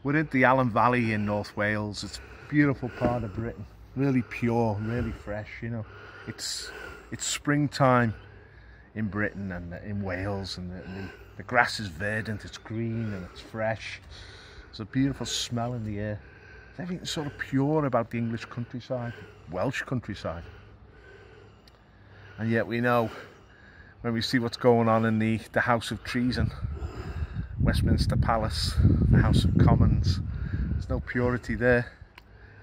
We're in the Allen Valley in North Wales. It's a beautiful part of Britain, really pure, really fresh, you know. It's springtime in Britain and in Wales, and the grass is verdant, it's green and it's fresh. There's a beautiful smell in the air. Everything's sort of pure about the English countryside, Welsh countryside. And yet we know, when we see what's going on in the House of Treason, Westminster Palace, the House of Commons, there's no purity there.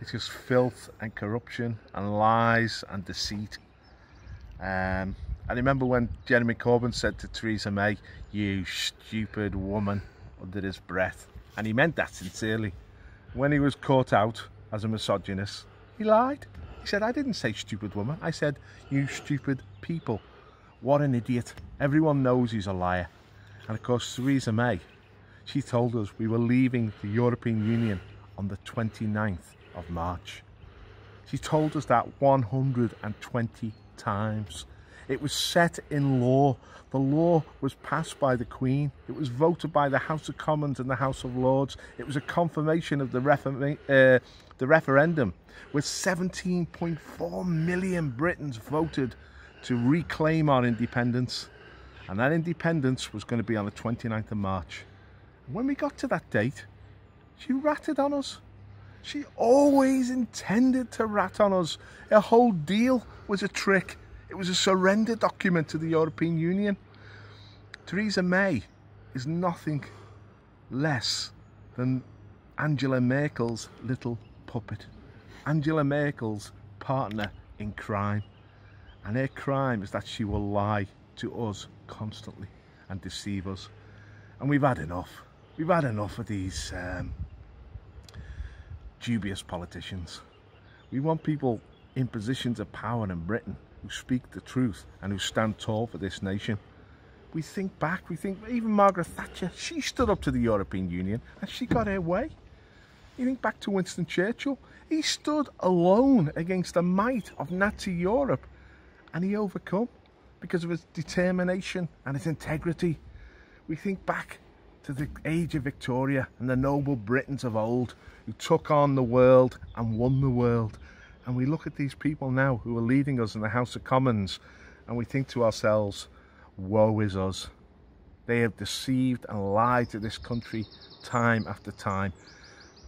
It's just filth and corruption and lies and deceit. I remember when Jeremy Corbyn said to Theresa May, "You stupid woman," under his breath, and he meant that sincerely. When he was caught out as a misogynist, he lied. He said, "I didn't say stupid woman, I said you stupid people." What an idiot. Everyone knows he's a liar. And of course, Theresa May, she told us we were leaving the European Union on the 29th of March. She told us that 120 times. It was set in law. The law was passed by the Queen. It was voted by the House of Commons and the House of Lords. It was a confirmation of the referendum, with 17.4 million Britons voted to reclaim our independence. And that independence was going to be on the 29th of March. And when we got to that date, she ratted on us. She always intended to rat on us. Her whole deal was a trick. It was a surrender document to the European Union. Theresa May is nothing less than Angela Merkel's little puppet. Angela Merkel's partner in crime. And her crime is that she will lie to us constantly and deceive us. And we've had enough. We've had enough of these dubious politicians. We want people in positions of power in Britain who speak the truth and who stand tall for this nation. We think back, we think even Margaret Thatcher, she stood up to the European Union and she got her way. You think back to Winston Churchill, he stood alone against the might of Nazi Europe and he overcome because of his determination and his integrity. We think back to the age of Victoria and the noble Britons of old who took on the world and won the world. And we look at these people now who are leading us in the House of Commons and we think to ourselves, woe is us. They have deceived and lied to this country time after time.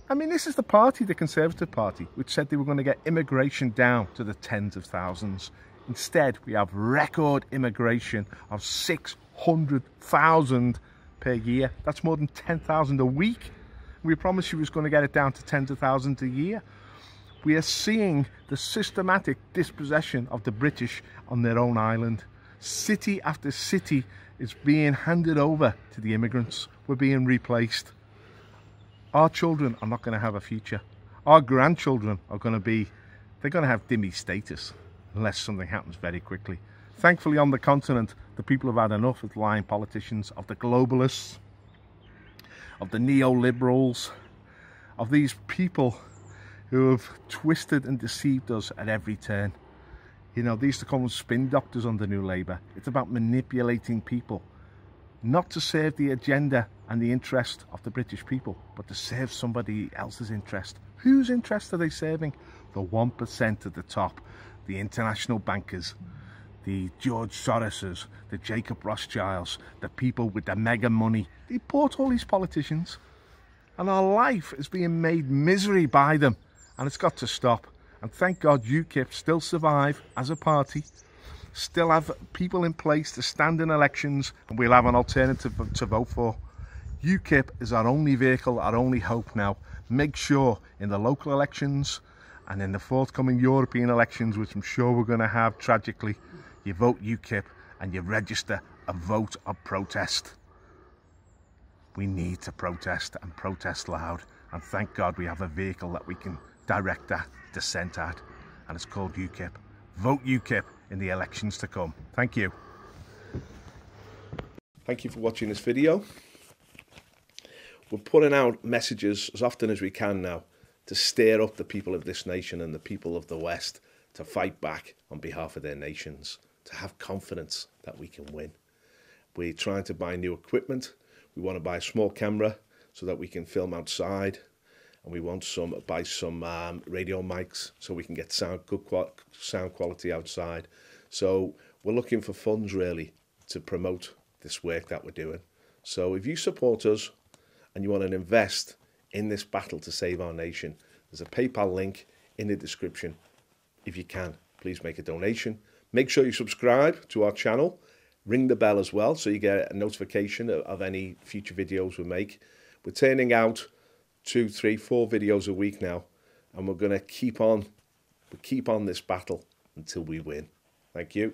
I mean, this is the party, the Conservative Party, which said they were going to get immigration down to the tens of thousands. Instead, we have record immigration of 600,000 per year. That's more than 10,000 a week. We promised she was going to get it down to tens of thousands a year. We are seeing the systematic dispossession of the British on their own island. City after city is being handed over to the immigrants. We're being replaced. Our children are not going to have a future. Our grandchildren are going to be, they're going to have dhimmi status unless something happens very quickly. Thankfully on the continent, the people have had enough of lying politicians, of the globalists, of the neoliberals, of these people who have twisted and deceived us at every turn. You know, these are called spin doctors under New Labour. It's about manipulating people, not to serve the agenda and the interest of the British people, but to serve somebody else's interest. Whose interest are they serving? The 1% at the top, the international bankers, the George Soroses, the Jacob Rothschilds, the people with the mega money. They bought all these politicians, and our life is being made misery by them, and it's got to stop. And thank God UKIP still survive as a party, still have people in place to stand in elections, and we'll have an alternative to vote for. UKIP is our only vehicle, our only hope now. Make sure in the local elections and in the forthcoming European elections, which I'm sure we're going to have tragically, you vote UKIP and you register a vote of protest. We need to protest and protest loud, and thank God we have a vehicle that we can direct that dissent at, and it's called UKIP. Vote UKIP in the elections to come. Thank you. Thank you for watching this video. We're putting out messages as often as we can now to stir up the people of this nation and the people of the West to fight back on behalf of their nations, to have confidence that we can win. We're trying to buy new equipment. We want to buy a small camera so that we can film outside, and we want buy some radio mics so we can get good sound quality outside. So we're looking for funds really to promote this work that we're doing. So if you support us and you want to invest in this battle to save our nation, there's a PayPal link in the description. If you can, please make a donation. Make sure you subscribe to our channel. Ring the bell as well so you get a notification of any future videos we make. We're turning out 2, 3, 4 videos a week now, and we're going to keep on this battle until we win. Thank you.